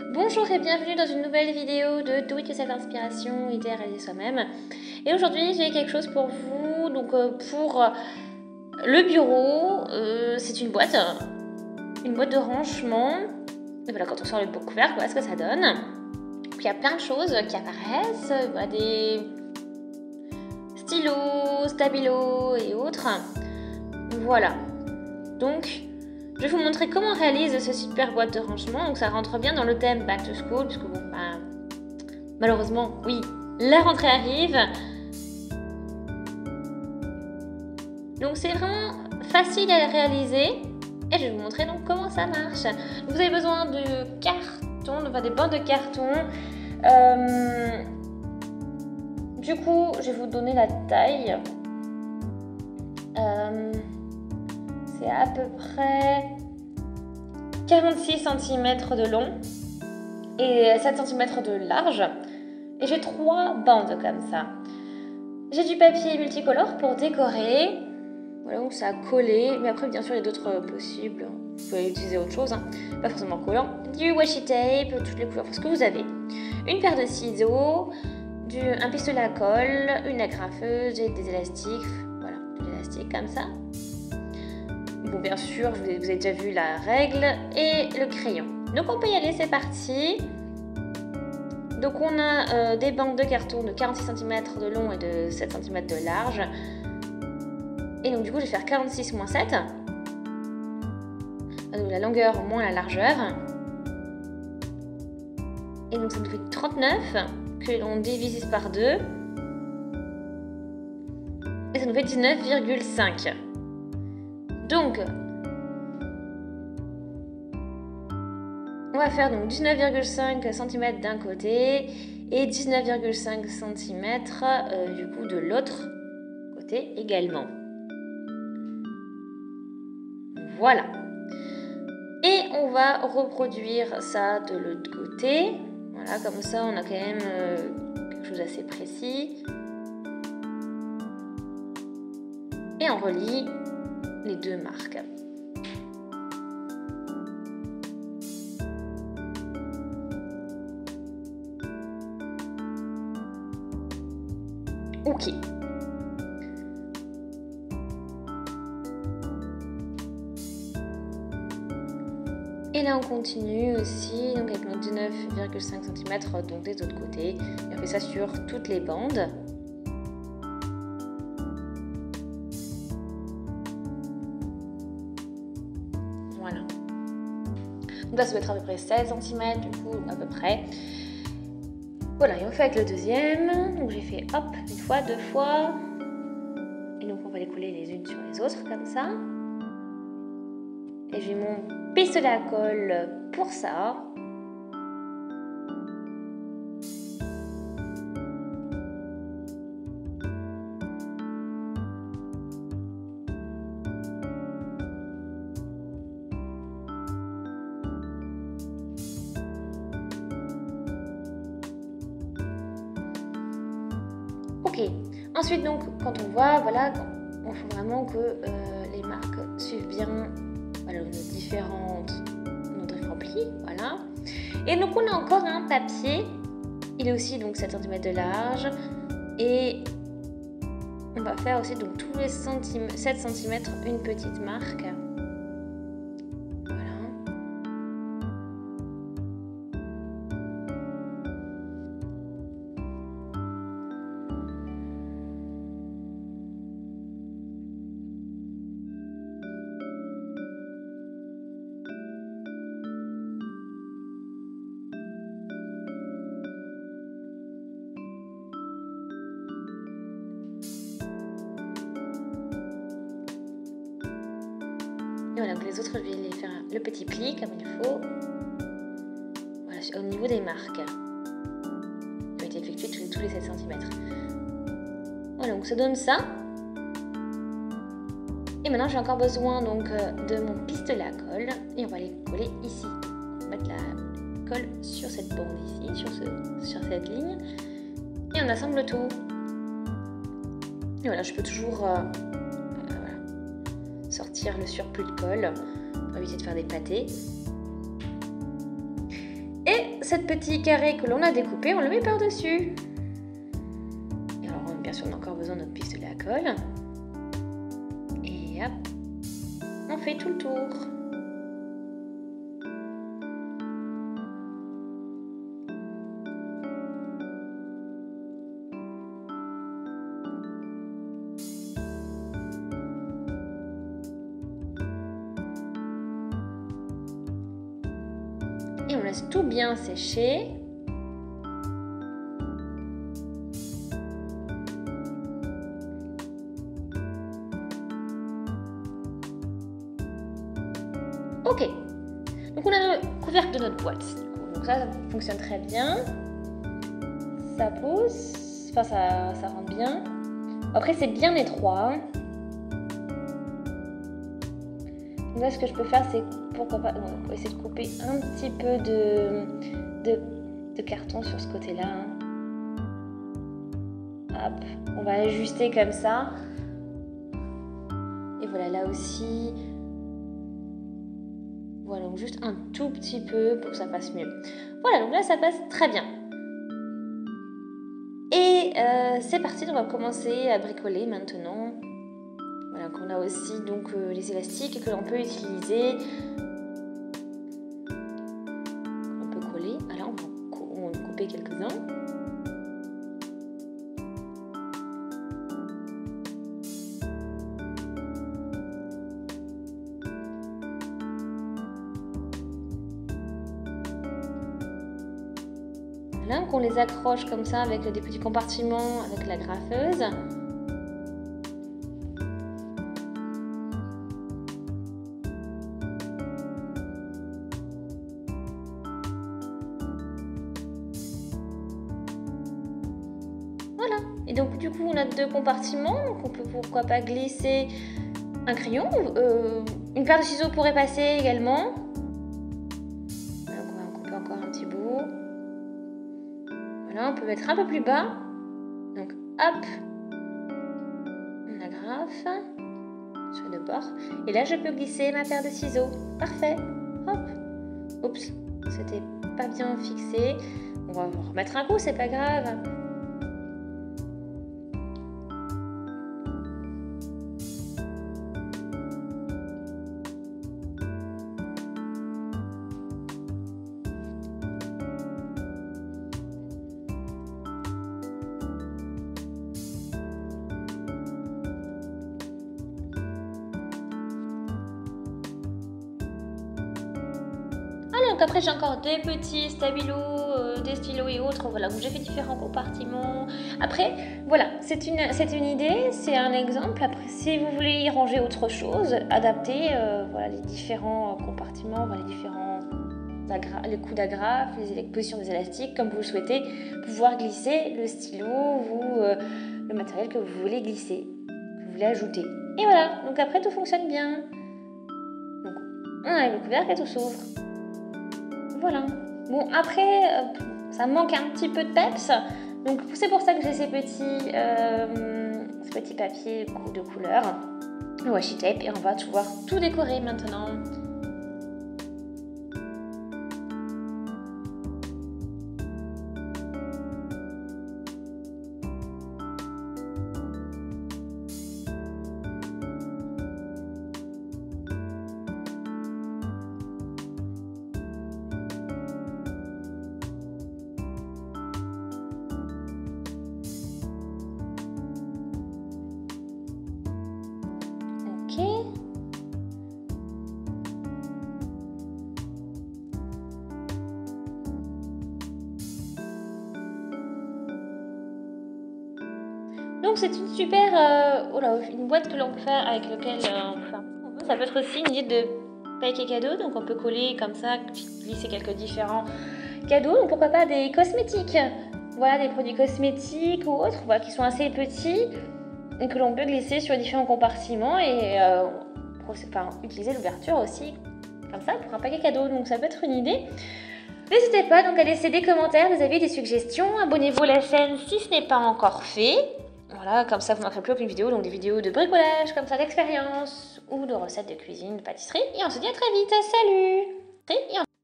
Bonjour et bienvenue dans une nouvelle vidéo de Do It Yourself Inspiration, idée à réaliser soi-même. Et aujourd'hui j'ai quelque chose pour vous, donc pour le bureau, c'est une boîte de rangement. Et voilà, quand on sort le couvercle, voilà ce que ça donne. Puis il y a plein de choses qui apparaissent, des stylos, stabilos et autres. Voilà, donc je vais vous montrer comment on réalise ce super boîte de rangement. Donc ça rentre bien dans le thème Back to School, puisque bon, malheureusement, oui, la rentrée arrive. Donc c'est vraiment facile à réaliser et je vais vous montrer donc comment ça marche. Donc, vous avez besoin de carton, des bandes de carton. Du coup, je vais vous donner la taille. C'est à peu près 46 cm de long et 7 cm de large. Et j'ai 3 bandes comme ça. J'ai du papier multicolore pour décorer. Voilà, donc ça a collé. Mais après, bien sûr, il y a d'autres possibles. Vous pouvez utiliser autre chose, pas forcément collant. Du washi tape, toutes les couleurs, ce que vous avez. Une paire de ciseaux, un pistolet à colle, une agrafeuse et des élastiques. Voilà, des élastiques comme ça. Bon, bien sûr, vous avez déjà vu la règle et le crayon. Donc on peut y aller, c'est parti. Donc on a des bandes de carton de 46 cm de long et de 7 cm de large. Et donc du coup je vais faire 46 moins 7. Donc la longueur moins la largeur. Et donc ça nous fait 39 que l'on divise par 2. Et ça nous fait 19,5. Donc, on va faire donc 19,5 cm d'un côté et 19,5 cm du coup de l'autre côté également. Voilà. Et on va reproduire ça de l'autre côté. Voilà, comme ça on a quand même quelque chose d'assez précis. Et on relie les deux marques. Ok. Et là on continue aussi donc avec nos 19,5 cm donc des autres côtés. Et on fait ça sur toutes les bandes. Voilà. Donc là ça va être à peu près 16 cm du coup à peu près. Voilà, et on fait avec le deuxième. Donc j'ai fait hop, une fois, deux fois. Et donc on va les coller les unes sur les autres comme ça. Et j'ai mon pistolet à colle pour ça. Ok, ensuite donc quand on voit, voilà, il faut vraiment que les marques suivent bien nos différents plis, voilà. Et donc on a encore un papier, il est aussi donc 7 cm de large et on va faire aussi donc tous les 7 cm une petite marque. Et voilà, donc les autres, je vais les faire le petit pli comme il faut. Voilà, au niveau des marques. Je vais effectuer tous les 7 cm. Voilà, donc ça donne ça. Et maintenant, j'ai encore besoin donc de mon pistolet à colle. Et on va les coller ici. On va mettre la colle sur cette bande ici, sur cette ligne. Et on assemble tout. Et voilà, je peux toujours sortir le surplus de colle pour éviter de faire des pâtés. Et cette petit carré que l'on a découpé, on le met par-dessus. Et alors, bien sûr, on a encore besoin de notre pistolet à colle. Et hop, on fait tout le tour. Et on laisse tout bien sécher. Ok, donc on a le couvercle de notre boîte. Donc ça fonctionne très bien. Ça pousse, enfin ça rentre bien. Après c'est bien étroit. Donc là ce que je peux faire c'est pourquoi pas essayer de couper un petit peu de carton sur ce côté-là. Hop, on va ajuster comme ça. Et voilà, là aussi. Voilà, donc juste un tout petit peu pour que ça passe mieux. Voilà, donc là ça passe très bien. Et c'est parti, on va commencer à bricoler maintenant. Voilà, qu'on a aussi donc les élastiques que l'on peut utiliser. On peut coller. Alors on va couper quelques-uns. Voilà, qu'on les accroche comme ça avec des petits compartiments avec la graffeuse. Voilà, et donc du coup on a deux compartiments, donc on peut pourquoi pas glisser un crayon, une paire de ciseaux pourrait passer également. Voilà, on va couper encore un petit bout. Voilà, on peut mettre un peu plus bas, donc hop, on agrafe sur les deux bords, et là je peux glisser ma paire de ciseaux, parfait, hop, oups, c'était pas bien fixé, on va remettre un coup, c'est pas grave. Donc après j'ai encore des petits stabilos, des stylos et autres, voilà, où j'ai fait différents compartiments. Après voilà, c'est une idée, c'est un exemple. Après si vous voulez y ranger autre chose, adapter voilà, les différents compartiments, voilà, les différents les coups d'agrafe, les positions des élastiques, comme vous le souhaitez, pouvoir glisser le stylo ou le matériel que vous voulez glisser, que vous voulez ajouter. Et voilà, donc après tout fonctionne bien. Donc on enlève le couvercle et tout s'ouvre. Voilà. Bon, après, ça manque un petit peu de peps. Donc, c'est pour ça que j'ai ces petits papiers de couleur, le washi tape, et on va pouvoir tout décorer maintenant. Donc c'est une super une boîte que l'on peut faire avec laquelle ça peut être aussi une idée de paquet cadeau, donc on peut coller comme ça, glisser quelques différents cadeaux, donc pourquoi pas des cosmétiques, voilà, des produits cosmétiques ou autres, voilà, qui sont assez petits et que l'on peut glisser sur différents compartiments et utiliser l'ouverture aussi comme ça pour un paquet cadeau, donc ça peut être une idée. N'hésitez pas donc à laisser des commentaires, des avis, des suggestions, abonnez-vous à la chaîne si ce n'est pas encore fait. Voilà, comme ça vous ne manquerez plus aucune vidéo, donc des vidéos de bricolage, comme ça d'expérience, ou de recettes de cuisine, de pâtisserie. Et on se dit à très vite, salut!